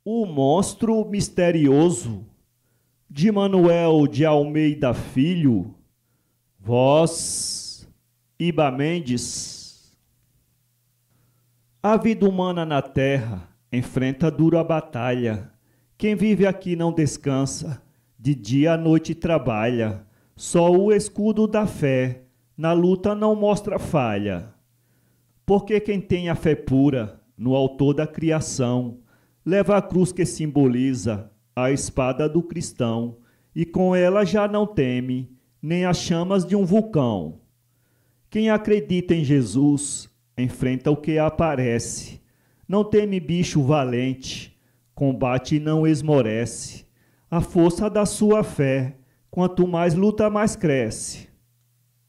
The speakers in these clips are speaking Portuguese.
O Monstro Misterioso, de Manuel de Almeida Filho, voz Iba Mendes. A vida humana na terra enfrenta dura batalha. Quem vive aqui não descansa, de dia à noite trabalha. Só o escudo da fé na luta não mostra falha. Porque quem tem a fé pura no autor da criação, leva a cruz que simboliza a espada do cristão, e com ela já não teme nem as chamas de um vulcão. Quem acredita em Jesus enfrenta o que aparece, não teme bicho valente, combate e não esmorece. A força da sua fé, quanto mais luta, mais cresce.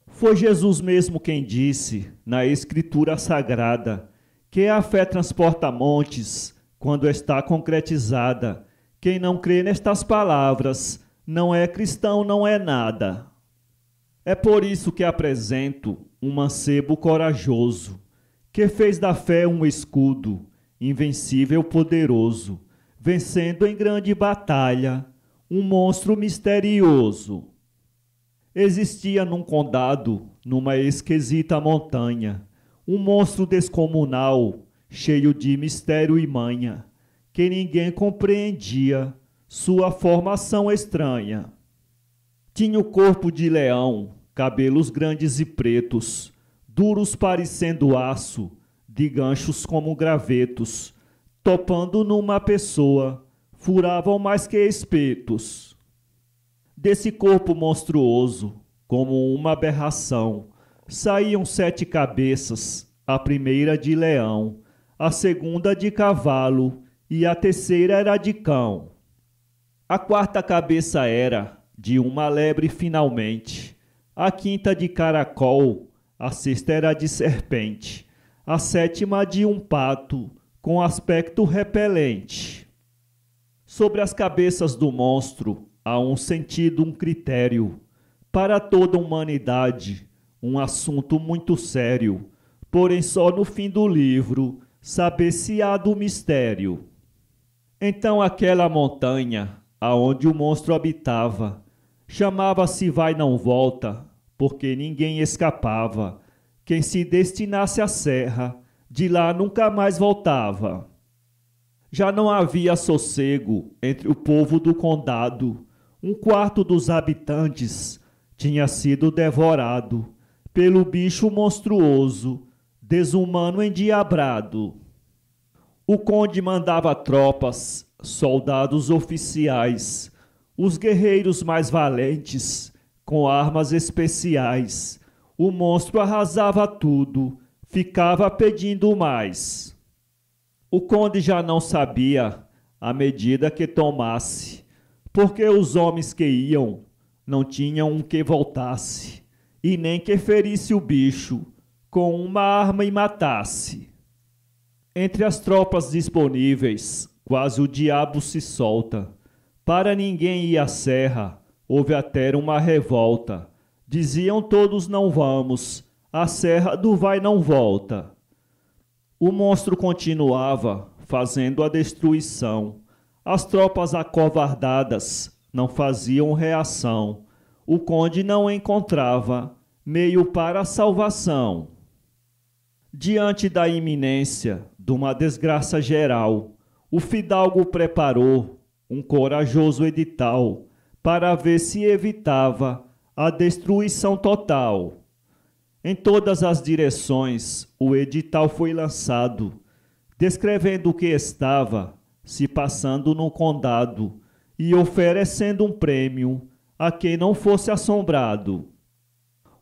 Foi Jesus mesmo quem disse, na Escritura Sagrada, que a fé transporta montes quando está concretizada. Quem não crê nestas palavras não é cristão, não é nada. É por isso que apresento um mancebo corajoso, que fez da fé um escudo, invencível, poderoso, vencendo em grande batalha um monstro misterioso. Existia num condado, numa esquisita montanha, um monstro descomunal, cheio de mistério e manha, que ninguém compreendia sua formação estranha. Tinha o corpo de leão, cabelos grandes e pretos, duros parecendo aço, de ganchos como gravetos, topando numa pessoa, furavam mais que espetos. Desse corpo monstruoso, como uma aberração, saíam 7 cabeças, a primeira de leão, a segunda de cavalo e a terceira era de cão. A 4ª cabeça era de uma lebre finalmente, a 5ª de caracol, a 6ª era de serpente, a 7ª de um pato com aspecto repelente. Sobre as cabeças do monstro há um sentido, um critério, para toda a humanidade, um assunto muito sério, porém só no fim do livro saber-se-á do mistério. Então aquela montanha, aonde o monstro habitava, chamava-se Vai Não Volta, porque ninguém escapava. Quem se destinasse à serra, de lá nunca mais voltava. Já não havia sossego entre o povo do condado. 1/4 dos habitantes tinha sido devorado pelo bicho monstruoso, desumano endiabrado. O conde mandava tropas, soldados oficiais, os guerreiros mais valentes, com armas especiais. O monstro arrasava tudo, ficava pedindo mais. O conde já não sabia a medida que tomasse, porque os homens que iam não tinham um que voltasse, e nem que ferisse o bicho com uma arma e matasse. Entre as tropas disponíveis, quase o diabo se solta. Para ninguém ir à serra, houve até uma revolta. Diziam todos não vamos, a serra do vai não volta. O monstro continuava, fazendo a destruição. As tropas acovardadas não faziam reação. O conde não encontrava meio para a salvação. Diante da iminência de uma desgraça geral, o fidalgo preparou um corajoso edital para ver se evitava a destruição total. Em todas as direções o edital foi lançado, descrevendo o que estava se passando no condado e oferecendo um prêmio a quem não fosse assombrado.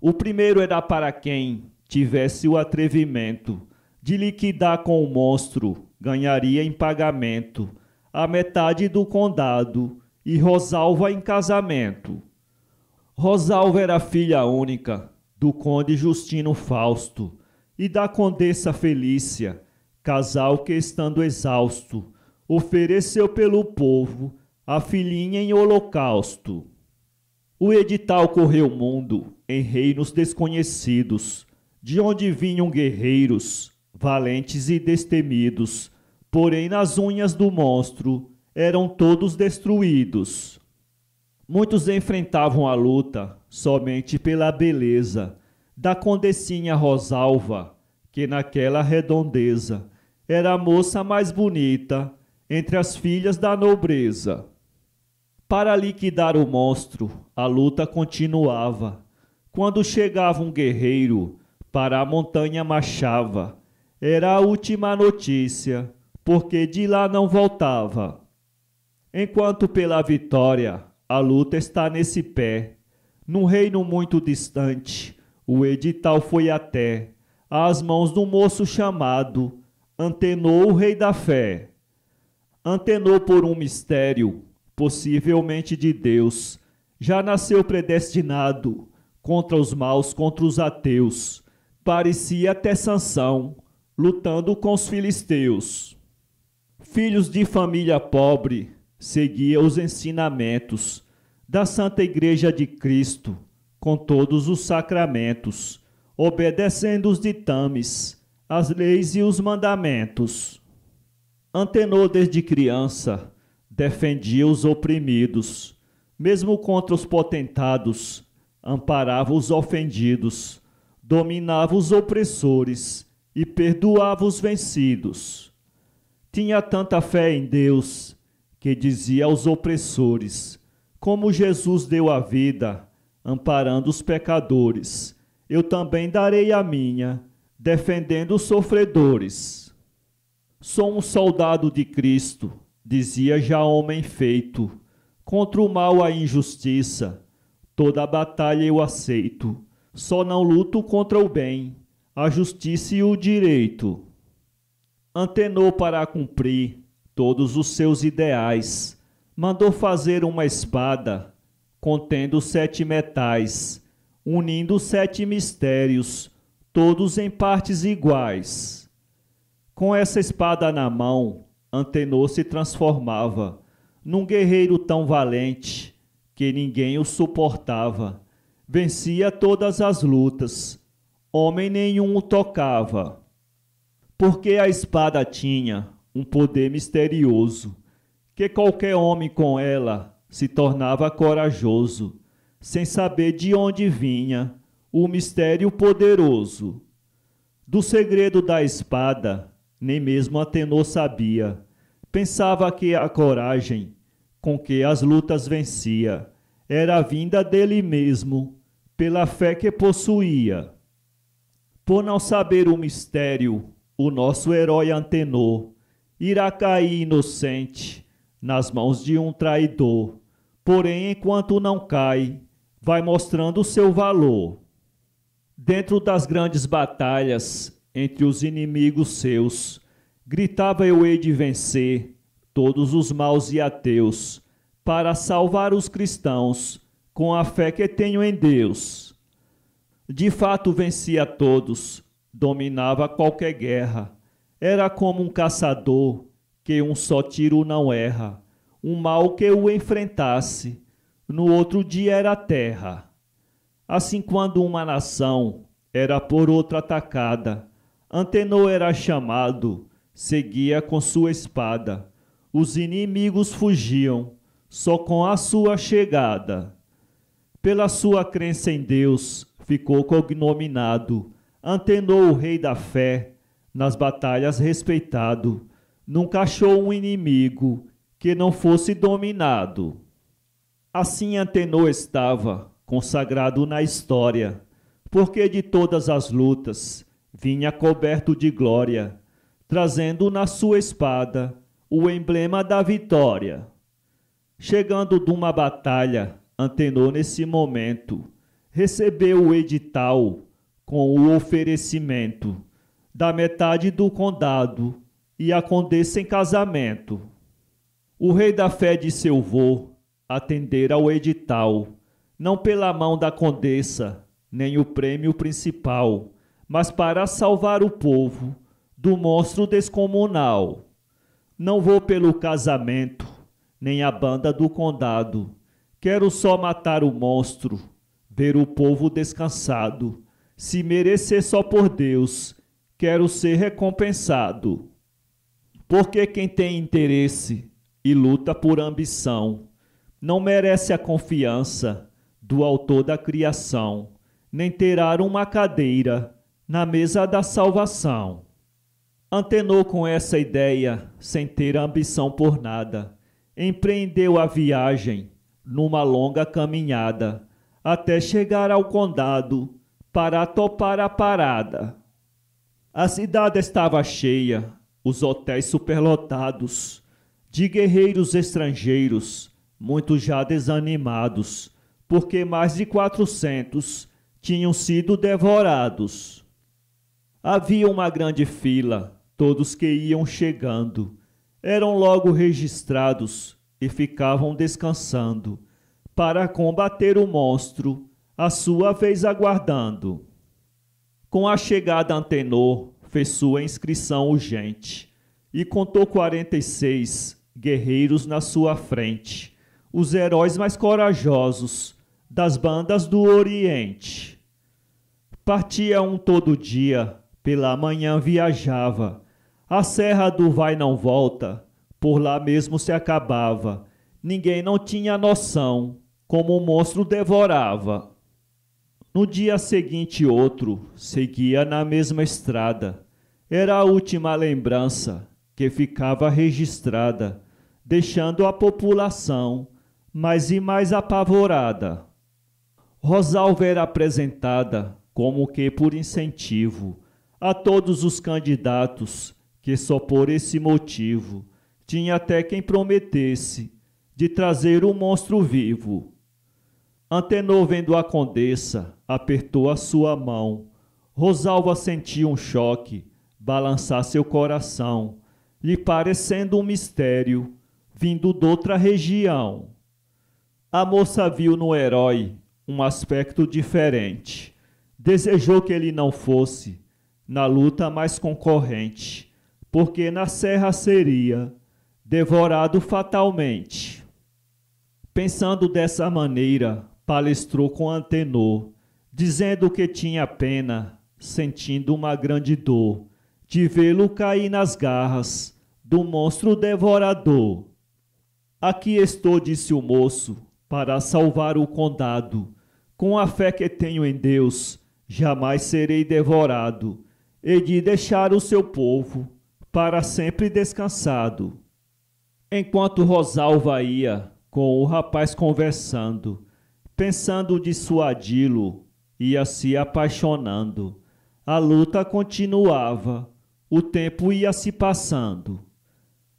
O primeiro era para quem tivesse o atrevimento de liquidar com o monstro, ganharia em pagamento a metade do condado e Rosalva em casamento. Rosalva era filha única do conde Justino Fausto e da condessa Felícia, casal que, estando exausto, ofereceu pelo povo a filhinha em holocausto. O edital correu o mundo em reinos desconhecidos, de onde vinham guerreiros, valentes e destemidos, porém nas unhas do monstro eram todos destruídos. Muitos enfrentavam a luta somente pela beleza da condessinha Rosalva, que naquela redondeza era a moça mais bonita entre as filhas da nobreza. Para liquidar o monstro, a luta continuava. Quando chegava um guerreiro, para a montanha marchava. Era a última notícia, porque de lá não voltava. Enquanto pela vitória, a luta está nesse pé. Num reino muito distante, o edital foi até às mãos do moço chamado Antenor, o rei da fé. Antenor, por um mistério, possivelmente de Deus, já nasceu predestinado contra os maus, contra os ateus. Parecia até Sansão, lutando com os filisteus. Filhos de família pobre, seguia os ensinamentos da Santa Igreja de Cristo, com todos os sacramentos, obedecendo os ditames, as leis e os mandamentos. Antenor, desde criança, defendia os oprimidos, mesmo contra os potentados, amparava os ofendidos, dominava os opressores e perdoava os vencidos. Tinha tanta fé em Deus que dizia aos opressores: como Jesus deu a vida, amparando os pecadores, eu também darei a minha, defendendo os sofredores. Sou um soldado de Cristo, dizia já homem feito, contra o mal, a injustiça, toda a batalha eu aceito, só não luto contra o bem, a justiça e o direito. Antenor, para cumprir todos os seus ideais, mandou fazer uma espada, contendo 7 metais, unindo 7 mistérios, todos em partes iguais. Com essa espada na mão, Antenor se transformava num guerreiro tão valente que ninguém o suportava. Vencia todas as lutas, homem nenhum o tocava. Porque a espada tinha um poder misterioso, que qualquer homem com ela se tornava corajoso, sem saber de onde vinha o mistério poderoso. Do segredo da espada, nem mesmo Antenor sabia. Pensava que a coragem com que as lutas vencia era vinda dele mesmo, pela fé que possuía. Por não saber o mistério, o nosso herói Antenor irá cair inocente nas mãos de um traidor. Porém, enquanto não cai, vai mostrando o seu valor. Dentro das grandes batalhas, entre os inimigos seus, gritava: eu hei de vencer todos os maus e ateus, para salvar os cristãos, com a fé que tenho em Deus. De fato vencia todos, dominava qualquer guerra, era como um caçador, que um só tiro não erra, um mal que o enfrentasse, no outro dia era terra. Assim, quando uma nação era por outra atacada, Antenor era chamado, seguia com sua espada, os inimigos fugiam, só com a sua chegada. Pela sua crença em Deus, ficou cognominado Antenor, o rei da fé, nas batalhas respeitado, nunca achou um inimigo que não fosse dominado. Assim Antenor estava consagrado na história, porque de todas as lutas vinha coberto de glória, trazendo na sua espada o emblema da vitória. Chegando de uma batalha, Antenor nesse momento recebeu o edital com o oferecimento da metade do condado e a condessa em casamento. O rei da fé de seu vô atendera ao edital, não pela mão da condessa, nem o prêmio principal, mas para salvar o povo do monstro descomunal. Não vou pelo casamento, nem a banda do condado, Quero só matar o monstro, ver o povo descansado. Se merecer só por Deus, quero ser recompensado. Porque quem tem interesse e luta por ambição não merece a confiança do autor da criação, nem terá uma cadeira na mesa da salvação. Antenor com essa ideia, sem ter ambição por nada, empreendeu a viagem numa longa caminhada, até chegar ao condado para topar a parada. A cidade estava cheia, os hotéis superlotados, de guerreiros estrangeiros, muitos já desanimados, porque mais de 400 tinham sido devorados. Havia uma grande fila, todos que iam chegando, eram logo registrados e ficavam descansando, para combater o monstro, a sua vez aguardando. Com a chegada Antenor, fez sua inscrição urgente, e contou 46 guerreiros na sua frente, os heróis mais corajosos das bandas do Oriente. Partia um todo dia, pela manhã viajava, a serra do vai não volta, por lá mesmo se acabava, ninguém não tinha noção como o monstro devorava. No dia seguinte outro seguia na mesma estrada, era a última lembrança que ficava registrada, deixando a população mais e mais apavorada. Rosalva era apresentada como que por incentivo a todos os candidatos, que só por esse motivo tinha até quem prometesse de trazer o monstro vivo. Antenor, vendo a condessa, apertou a sua mão. Rosalva sentiu um choque balançar seu coração, lhe parecendo um mistério vindo doutra região. A moça viu no herói um aspecto diferente. Desejou que ele não fosse na luta mais concorrente, porque na serra seria devorado fatalmente. Pensando dessa maneira, palestrou com Antenor, dizendo que tinha pena, sentindo uma grande dor, de vê-lo cair nas garras do monstro devorador. Aqui estou, disse o moço, para salvar o condado. Com a fé que tenho em Deus, jamais serei devorado, e de deixar o seu povo para sempre descansado. Enquanto Rosalva ia com o rapaz conversando, pensando dissuadi-lo, ia se apaixonando. A luta continuava, o tempo ia se passando.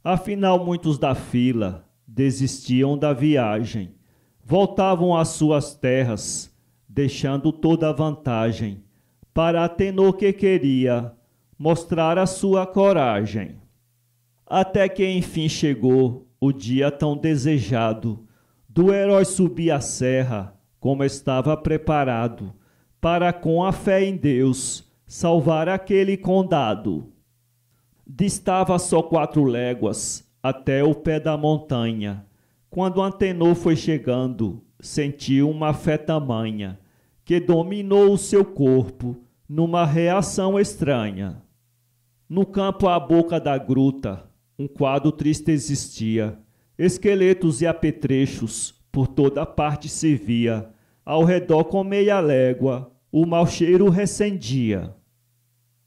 Afinal, muitos da fila desistiam da viagem, voltavam às suas terras, deixando toda a vantagem para Antenor, que queria mostrar a sua coragem. Até que enfim chegou o dia tão desejado, do herói subir a serra, como estava preparado, para com a fé em Deus salvar aquele condado. Distava só 4 léguas até o pé da montanha. Quando Antenor foi chegando, sentiu uma fé tamanha, que dominou o seu corpo numa reação estranha. No campo à boca da gruta, um quadro triste existia. Esqueletos e apetrechos por toda parte se via. Ao redor com meia légua, o mau cheiro recendia.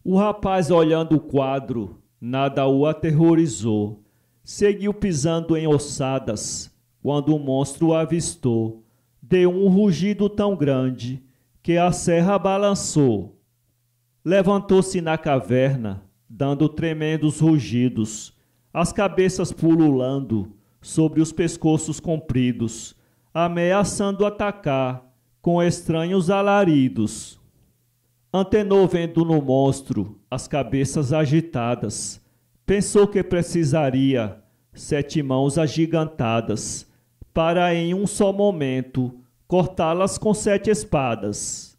O rapaz, olhando o quadro, nada o aterrorizou. Seguiu pisando em ossadas, quando o monstro o avistou. Deu um rugido tão grande que a serra balançou. Levantou-se na caverna, dando tremendos rugidos, as cabeças pululando sobre os pescoços compridos, ameaçando atacar com estranhos alaridos. Antenor, vendo no monstro as cabeças agitadas, pensou que precisaria 7 mãos agigantadas para em um só momento cortá-las com 7 espadas.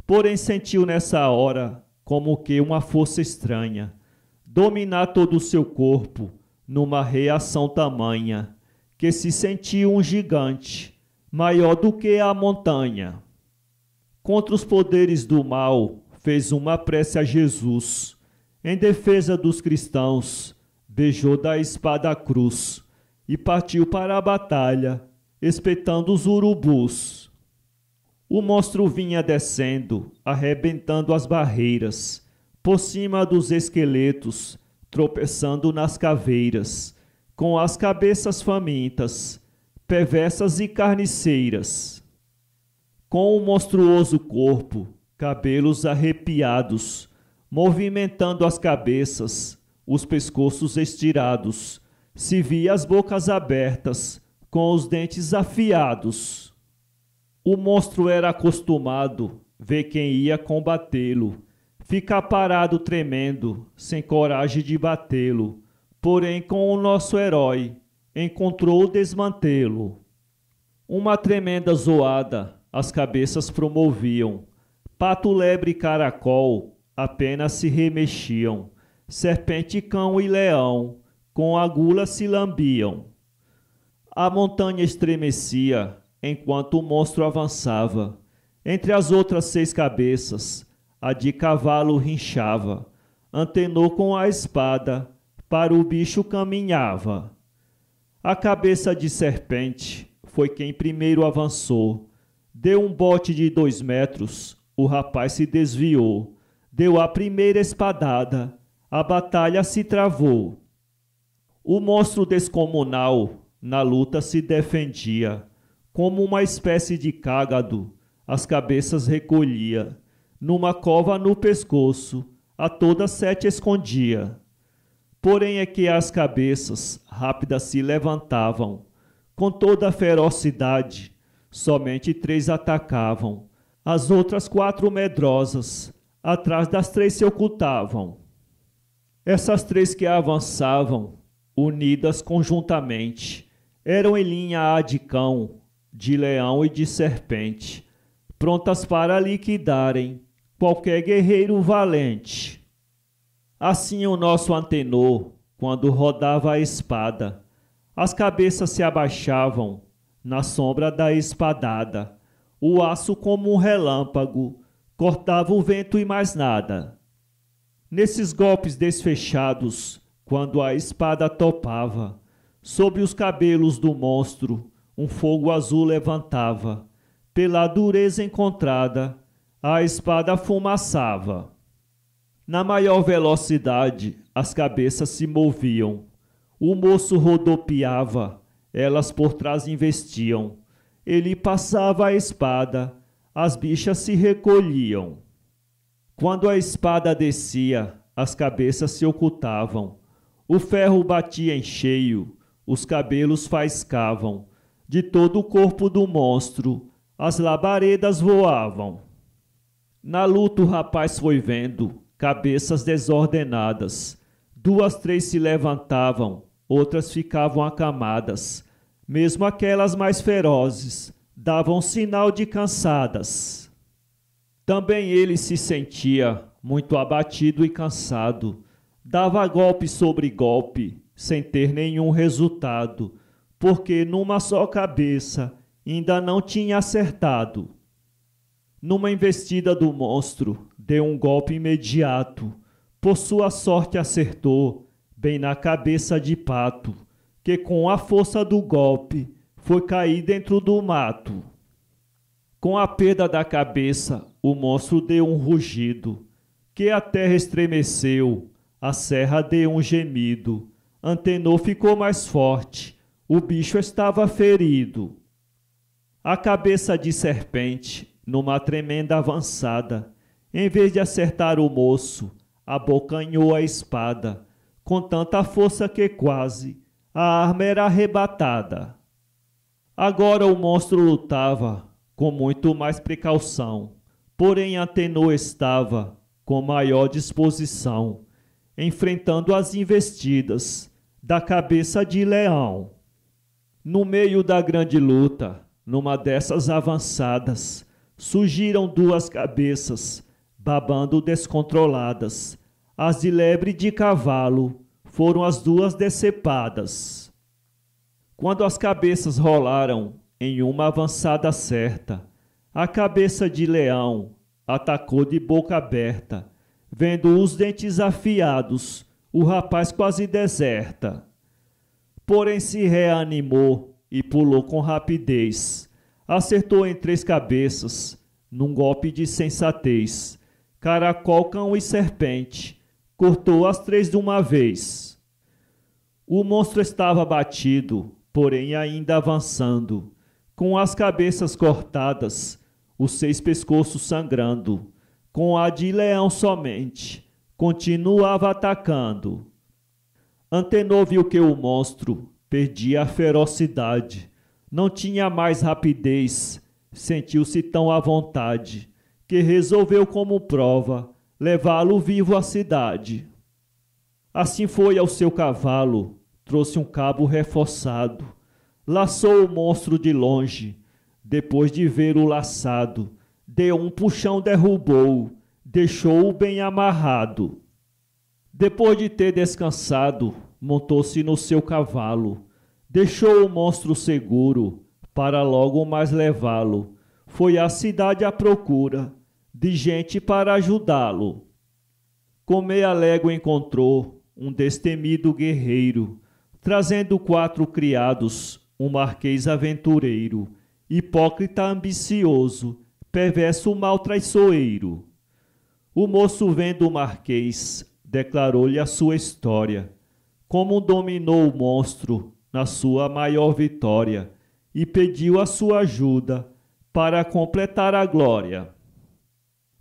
Porém sentiu nessa hora como que uma força estranha dominar todo o seu corpo numa reação tamanha, que se sentiu um gigante maior do que a montanha. Contra os poderes do mal, fez uma prece a Jesus. Em defesa dos cristãos, beijou da espada a cruz e partiu para a batalha, espetando os urubus. O monstro vinha descendo, arrebentando as barreiras, por cima dos esqueletos, tropeçando nas caveiras, com as cabeças famintas, perversas e carniceiras. Com o monstruoso corpo, cabelos arrepiados, movimentando as cabeças, os pescoços estirados, se via as bocas abertas, com os dentes afiados. O monstro era acostumado ver quem ia combatê-lo, ficar parado tremendo, sem coragem de batê-lo. Porém, com o nosso herói, encontrou desmantê-lo. Uma tremenda zoada as cabeças promoviam. Pato, lebre e caracol apenas se remexiam. Serpente, cão e leão com a gula se lambiam. A montanha estremecia enquanto o monstro avançava. Entre as outras 6 cabeças, a de cavalo rinchava. Antenou com a espada, para o bicho caminhava. A cabeça de serpente foi quem primeiro avançou. Deu um bote de 2 metros, o rapaz se desviou. Deu a primeira espadada, a batalha se travou. O monstro descomunal na luta se defendia. Como uma espécie de cágado, as cabeças recolhia. Numa cova no pescoço, a todas 7 escondia. Porém é que as cabeças rápidas se levantavam. Com toda a ferocidade, somente 3 atacavam. As outras 4 medrosas, atrás das 3 se ocultavam. Essas 3 que avançavam, unidas conjuntamente, eram em linha a de cão, de leão e de serpente, prontas para liquidarem qualquer guerreiro valente. Assim o nosso Antenor, quando rodava a espada, as cabeças se abaixavam na sombra da espadada. O aço, como um relâmpago, cortava o vento e mais nada. Nesses golpes desfechados, quando a espada topava, sobre os cabelos do monstro, um fogo azul levantava. Pela dureza encontrada, a espada fumaçava. Na maior velocidade, as cabeças se moviam. O moço rodopiava, elas por trás investiam. Ele passava a espada, as bichas se recolhiam. Quando a espada descia, as cabeças se ocultavam. O ferro batia em cheio, os cabelos faiscavam. De todo o corpo do monstro, as labaredas voavam. Na luta o rapaz foi vendo cabeças desordenadas. 2, 3 se levantavam, outras ficavam acamadas. Mesmo aquelas mais ferozes davam sinal de cansadas. Também ele se sentia muito abatido e cansado. Dava golpe sobre golpe, sem ter nenhum resultado, porque numa só cabeça ainda não tinha acertado. Numa investida do monstro, deu um golpe imediato. Por sua sorte acertou, bem na cabeça de Pato, que com a força do golpe foi cair dentro do mato. Com a perda da cabeça, o monstro deu um rugido, que a terra estremeceu, a serra deu um gemido. Antenor ficou mais forte, o bicho estava ferido. A cabeça de serpente, numa tremenda avançada, em vez de acertar o moço, abocanhou a espada, com tanta força que quase a arma era arrebatada. Agora o monstro lutava com muito mais precaução, porém Antenor estava com maior disposição, enfrentando as investidas da cabeça de leão. No meio da grande luta, numa dessas avançadas, surgiram 2 cabeças, babando descontroladas. As de lebre e de cavalo foram as 2 decepadas. Quando as cabeças rolaram em uma avançada certa. A cabeça de leão atacou de boca aberta. Vendo os dentes afiados, o rapaz quase deserta. Porém se reanimou e pulou com rapidez. Acertou em 3 cabeças, num golpe de sensatez. Caracol, cão e serpente, cortou as 3 de uma vez. O monstro estava batido, porém ainda avançando, com as cabeças cortadas, os 6 pescoços sangrando. Com a de leão somente, continuava atacando. Antenor viu que o monstro perdia a ferocidade, não tinha mais rapidez, sentiu-se tão à vontade, que resolveu como prova levá-lo vivo à cidade. Assim foi ao seu cavalo, trouxe um cabo reforçado, laçou o monstro de longe, depois de ver-o laçado, deu um puxão, derrubou, deixou-o bem amarrado. Depois de ter descansado, montou-se no seu cavalo, deixou o monstro seguro, para logo mais levá-lo. Foi à cidade à procura de gente para ajudá-lo. Com meia légua encontrou um destemido guerreiro, trazendo 4 criados, um marquês aventureiro, hipócrita ambicioso, perverso mal traiçoeiro. O moço, vendo o marquês, declarou-lhe a sua história, como dominou o monstro na sua maior vitória, e pediu a sua ajuda para completar a glória.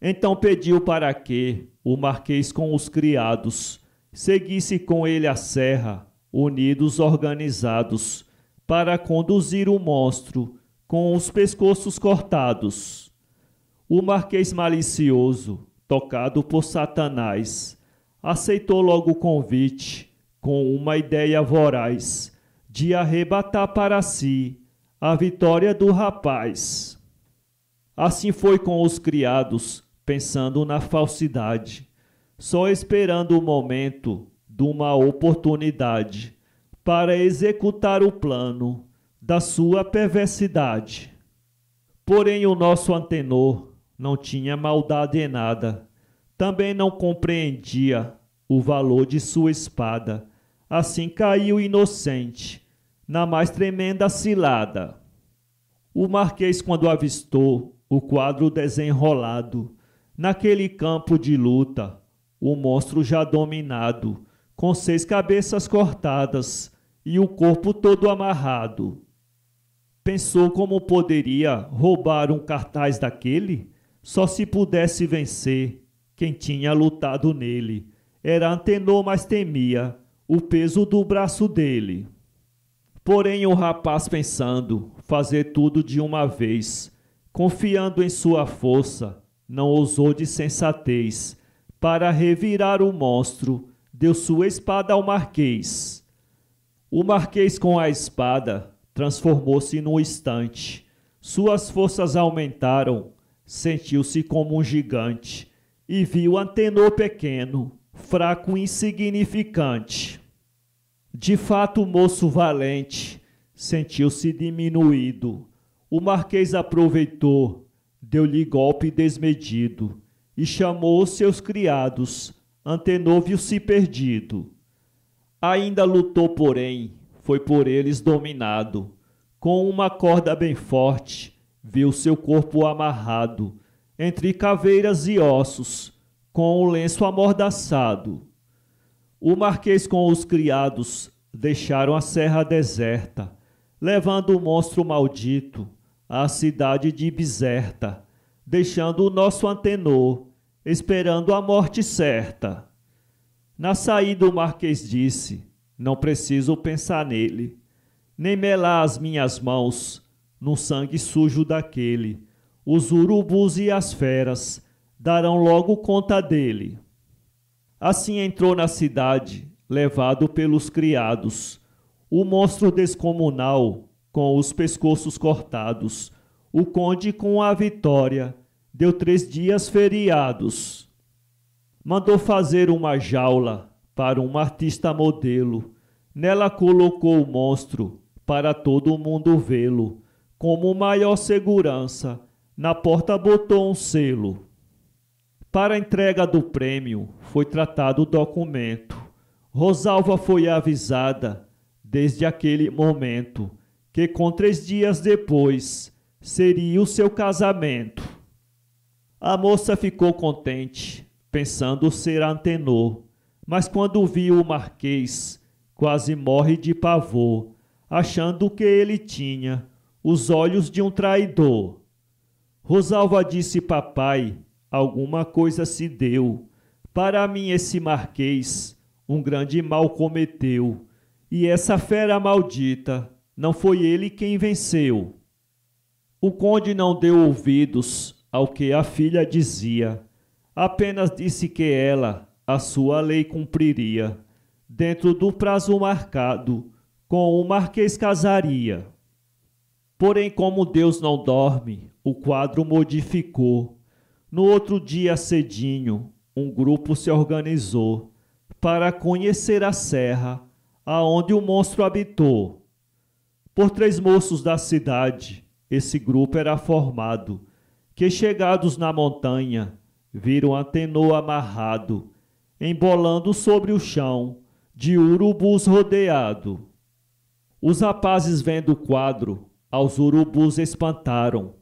Então pediu para que o marquês com os criados seguisse com ele a serra, unidos organizados, para conduzir o monstro com os pescoços cortados. O marquês malicioso, tocado por Satanás, aceitou logo o convite, com uma ideia voraz, de arrebatar para si a vitória do rapaz. Assim foi com os criados, pensando na falsidade, só esperando o momento de uma oportunidade para executar o plano da sua perversidade. Porém o nosso Antenor não tinha maldade em nada, também não compreendia o valor de sua espada, assim caiu inocente na mais tremenda cilada. O marquês, quando avistou o quadro desenrolado, naquele campo de luta, o monstro já dominado, com 6 cabeças cortadas e o corpo todo amarrado, pensou como poderia roubar um cartaz daquele? Só se pudesse vencer quem tinha lutado nele. Era Antenor, mas temia o peso do braço dele. Porém o rapaz, pensando fazer tudo de uma vez, confiando em sua força, não ousou de sensatez. Para revirar o monstro, deu sua espada ao marquês. O marquês, com a espada, transformou-se num instante. Suas forças aumentaram, sentiu-se como um gigante e viu Antenor pequeno, fraco e insignificante. De fato, o moço valente sentiu-se diminuído. O marquês aproveitou, deu-lhe golpe desmedido e chamou os seus criados. Antenor viu-se perdido. Ainda lutou, porém, foi por eles dominado. Com uma corda bem forte, viu seu corpo amarrado entre caveiras e ossos, com o lenço amordaçado. O marquês com os criados deixaram a serra deserta, levando o monstro maldito à cidade de Bizerta, deixando o nosso Antenor esperando a morte certa. Na saída o marquês disse: não preciso pensar nele, nem melar as minhas mãos no sangue sujo daquele. Os urubus e as feras darão logo conta dele. Assim entrou na cidade, levado pelos criados, o monstro descomunal, com os pescoços cortados. O conde, com a vitória, deu 3 dias feriados. Mandou fazer uma jaula para um artista modelo. Nela colocou o monstro, para todo mundo vê-lo, como maior segurança, na porta botou um selo. Para a entrega do prêmio foi tratado o documento. Rosalva foi avisada, desde aquele momento, que com 3 dias depois seria o seu casamento. A moça ficou contente, pensando ser Antenor, mas quando viu o Marquês, quase morre de pavor, achando que ele tinha os olhos de um traidor. Rosalva disse: papai, alguma coisa se deu. Para mim esse Marquês um grande mal cometeu, e essa fera maldita não foi ele quem venceu. O conde não deu ouvidos ao que a filha dizia, apenas disse que ela a sua lei cumpriria, dentro do prazo marcado, com o Marquês casaria. Porém, como Deus não dorme, o quadro modificou. No outro dia cedinho, um grupo se organizou para conhecer a serra aonde o monstro habitou. Por 3 moços da cidade, esse grupo era formado, que chegados na montanha, viram Antenor amarrado, embolando sobre o chão, de urubus rodeado. Os rapazes, vendo o quadro, aos urubus espantaram.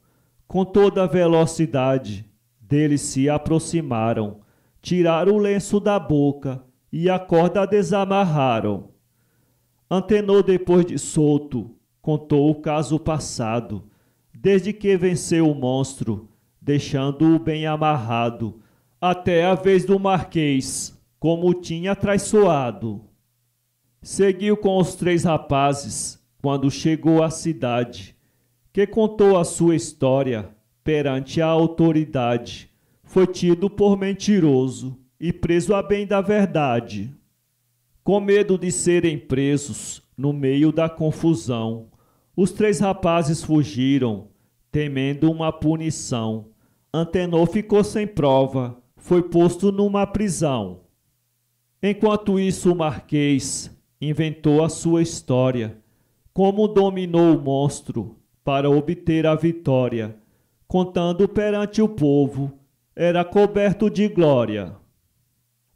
Com toda a velocidade, deles se aproximaram, tiraram o lenço da boca e a corda desamarraram. Antenor, depois de solto, contou o caso passado, desde que venceu o monstro, deixando-o bem amarrado, até a vez do Marquês, como o tinha traiçoado. Seguiu com os 3 rapazes, quando chegou à cidade, que contou a sua história perante a autoridade. Foi tido por mentiroso e preso a bem da verdade. Com medo de serem presos no meio da confusão, os 3 rapazes fugiram, temendo uma punição. Antenor ficou sem prova, foi posto numa prisão. Enquanto isso, o Marquês inventou a sua história, como dominou o monstro para obter a vitória, contando perante o povo, era coberto de glória.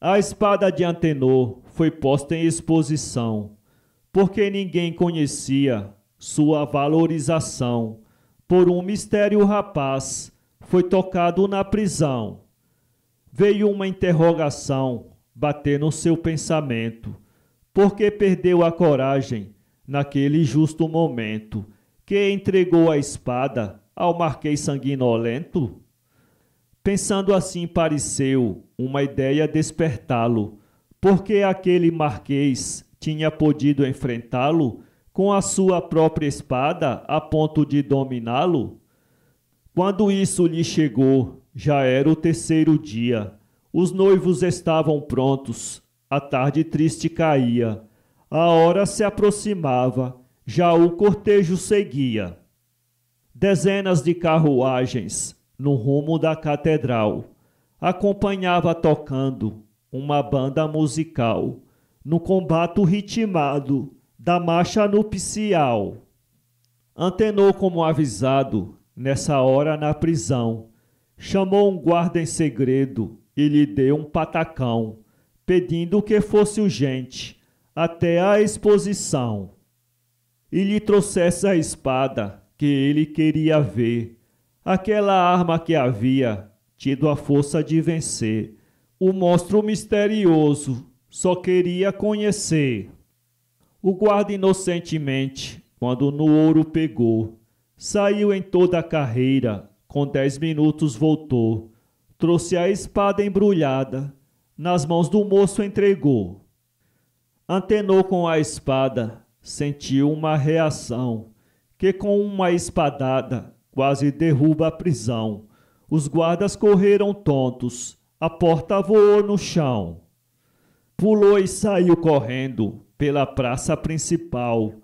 A espada de Antenor foi posta em exposição, porque ninguém conhecia sua valorização. Por um mistério o rapaz foi tocado na prisão. Veio uma interrogação bater no seu pensamento, porque perdeu a coragem naquele justo momento, que entregou a espada ao Marquês sanguinolento? Pensando assim, pareceu uma ideia despertá-lo, porque aquele Marquês tinha podido enfrentá-lo com a sua própria espada a ponto de dominá-lo? Quando isso lhe chegou, já era o 3º dia. Os noivos estavam prontos, a tarde triste caía, a hora se aproximava, já o cortejo seguia. Dezenas de carruagens no rumo da catedral acompanhava tocando uma banda musical no combate ritmado da marcha nupcial. Antenor, como avisado, nessa hora na prisão, chamou um guarda em segredo e lhe deu um patacão, pedindo que fosse urgente até a exposição e lhe trouxesse a espada que ele queria ver, aquela arma que havia tido a força de vencer. O monstro misterioso só queria conhecer. O guarda inocentemente, quando no ouro pegou, saiu em toda a carreira, com 10 minutos voltou, trouxe a espada embrulhada, nas mãos do moço entregou. Antenor, com a espada, sentiu uma reação, que com uma espadada quase derruba a prisão. Os guardas correram tontos, a porta voou no chão. Pulou e saiu correndo pela praça principal.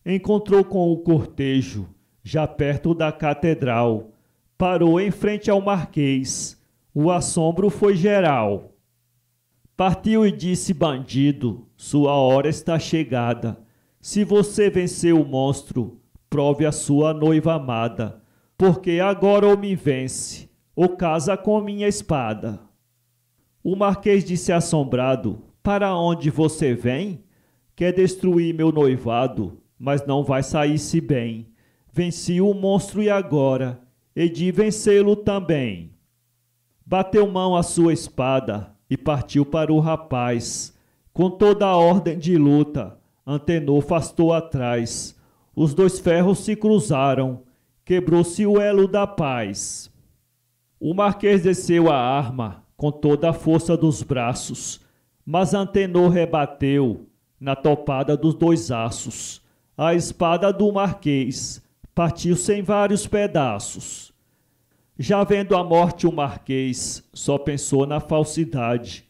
Encontrou com o cortejo, já perto da catedral. Parou em frente ao Marquês. O assombro foi geral. Partiu e disse: bandido, sua hora está chegada. Se você vencer o monstro, prove a sua noiva amada, porque agora ou me vence, ou casa com minha espada. O marquês disse assombrado: para onde você vem? Quer destruir meu noivado, mas não vai sair-se bem. Venci o monstro e agora hei de vencê-lo também. Bateu mão a sua espada e partiu para o rapaz. Com toda a ordem de luta, Antenor afastou atrás. Os dois ferros se cruzaram, quebrou-se o elo da paz. O marquês desceu a arma com toda a força dos braços, mas Antenor rebateu na topada dos dois aços. A espada do marquês partiu-se em vários pedaços. Já vendo a morte o marquês, só pensou na falsidade.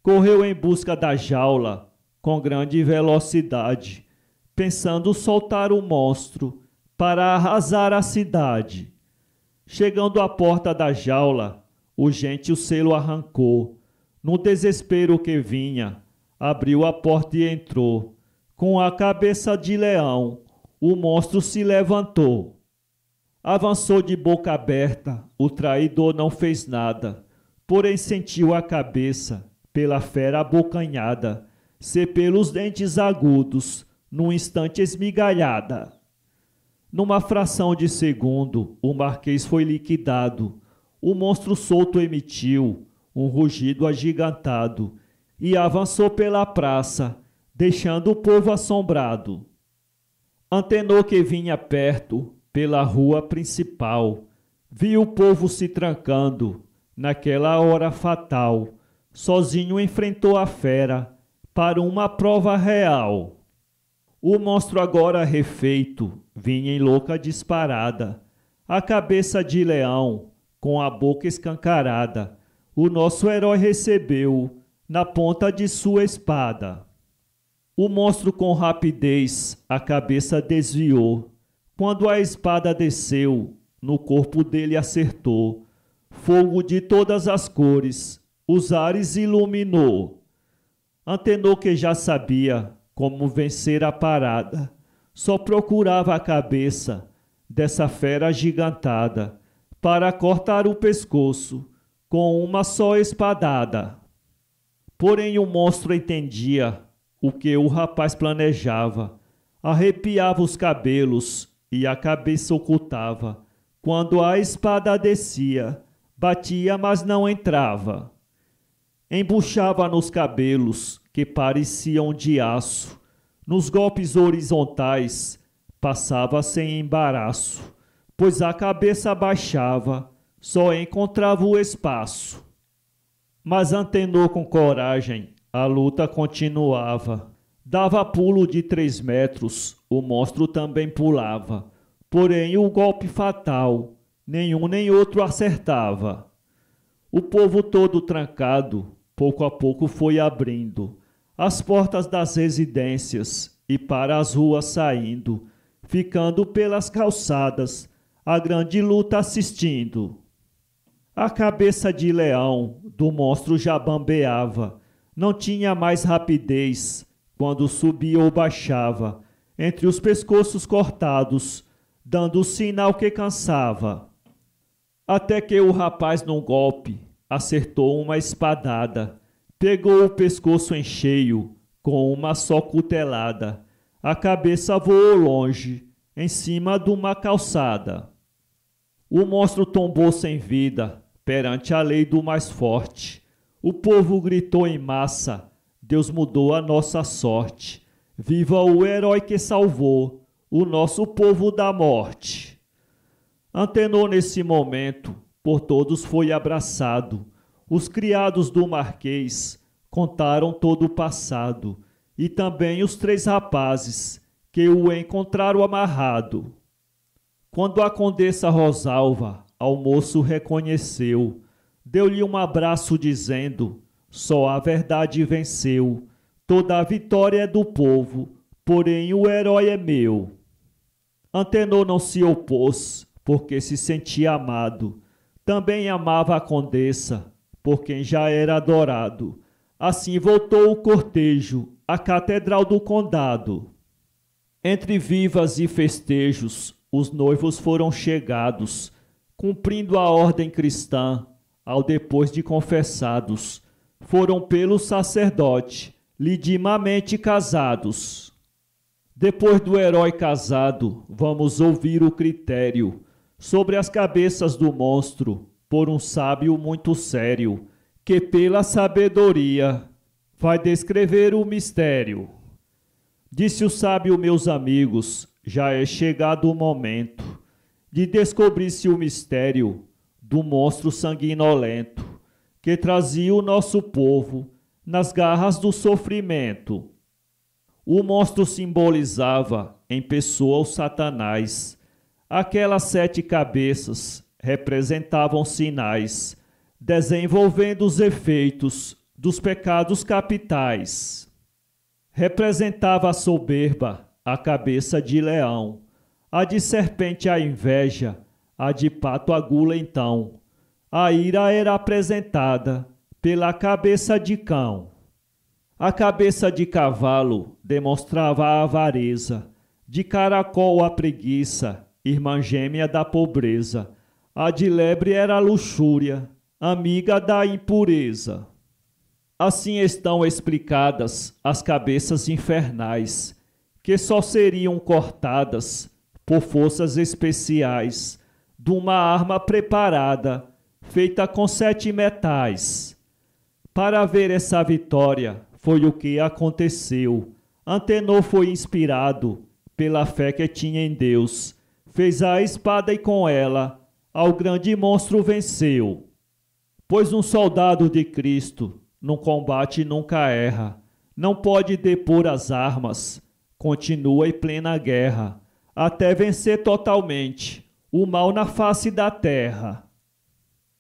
Correu em busca da jaula com grande velocidade, pensando soltar o monstro para arrasar a cidade. Chegando à porta da jaula, urgente o selo arrancou. No desespero que vinha, abriu a porta e entrou. Com a cabeça de leão, o monstro se levantou. Avançou de boca aberta, o traidor não fez nada, porém sentiu a cabeça pela fera abocanhada, ser pelos dentes agudos, num instante esmigalhada. Numa fração de segundo, o marquês foi liquidado. O monstro solto emitiu um rugido agigantado e avançou pela praça, deixando o povo assombrado. Antenor, que vinha perto, pela rua principal, viu o povo se trancando, naquela hora fatal. Sozinho enfrentou a fera, para uma prova real. O monstro agora refeito, vinha em louca disparada, a cabeça de leão, com a boca escancarada, o nosso herói recebeu, na ponta de sua espada. O monstro com rapidez a cabeça desviou. Quando a espada desceu, no corpo dele acertou. Fogo de todas as cores, os ares iluminou. Antenor, que já sabia como vencer a parada, só procurava a cabeça dessa fera agigantada para cortar o pescoço com uma só espadada. Porém o monstro entendia o que o rapaz planejava, arrepiava os cabelos e a cabeça ocultava. Quando a espada descia, batia, mas não entrava. Embuchava nos cabelos, que pareciam de aço. Nos golpes horizontais, passava sem embaraço, pois a cabeça baixava, só encontrava o espaço. Mas Antenor, com coragem, a luta continuava. Dava pulo de 3 metros, o monstro também pulava. Porém o golpe fatal, nenhum nem outro acertava. O povo todo trancado, pouco a pouco foi abrindo as portas das residências e para as ruas saindo, ficando pelas calçadas, a grande luta assistindo. A cabeça de leão do monstro já bambeava, não tinha mais rapidez quando subia ou baixava, entre os pescoços cortados, dando sinal que cansava. Até que o rapaz, num golpe, acertou uma espadada, pegou o pescoço em cheio, com uma só cutelada. A cabeça voou longe, em cima de uma calçada. O monstro tombou sem vida, perante a lei do mais forte. O povo gritou em massa: Deus mudou a nossa sorte. Viva o herói que salvou o nosso povo da morte. Antenor, nesse momento, por todos foi abraçado. Os criados do marquês contaram todo o passado, e também os 3 rapazes que o encontraram amarrado. Quando a condessa Rosalva ao moço reconheceu, deu-lhe um abraço dizendo: só a verdade venceu. Toda a vitória é do povo, porém o herói é meu. Antenor não se opôs, porque se sentia amado. Também amava a condessa, por quem já era adorado. Assim voltou o cortejo à catedral do condado. Entre vivas e festejos, os noivos foram chegados, cumprindo a ordem cristã, ao depois de confessados, foram pelo sacerdote lidimamente casados. Depois do herói casado, vamos ouvir o critério sobre as cabeças do monstro, por um sábio muito sério, que pela sabedoria vai descrever o mistério. Disse o sábio, meus amigos, já é chegado o momento de descobrir-se o mistério do monstro sanguinolento que trazia o nosso povo nas garras do sofrimento. O monstro simbolizava em pessoa o Satanás. Aquelas 7 cabeças representavam sinais, desenvolvendo os efeitos dos pecados capitais. Representava a soberba, a cabeça de leão, a de serpente a inveja, a de pato a gula então. A ira era apresentada pela cabeça de cão. A cabeça de cavalo demonstrava a avareza, de caracol a preguiça, irmã gêmea da pobreza. A de lebre era a luxúria, amiga da impureza. Assim estão explicadas as cabeças infernais, que só seriam cortadas por forças especiais, de uma arma preparada, feita com 7 metais. Para ver essa vitória foi o que aconteceu. Antenor foi inspirado pela fé que tinha em Deus, fez a espada e com ela ao grande monstro venceu. Pois um soldado de Cristo no combate nunca erra, não pode depor as armas, continua em plena guerra, até vencer totalmente o mal na face da terra.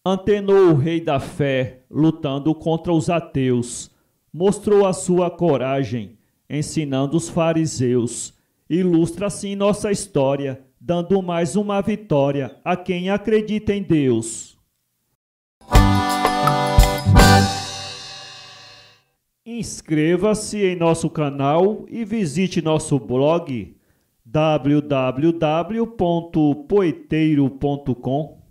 Antenor, o rei da fé, lutando contra os ateus, mostrou a sua coragem, ensinando os fariseus. Ilustra assim nossa história, dando mais uma vitória a quem acredita em Deus. Inscreva-se em nosso canal e visite nosso blog www.poeteiro.com.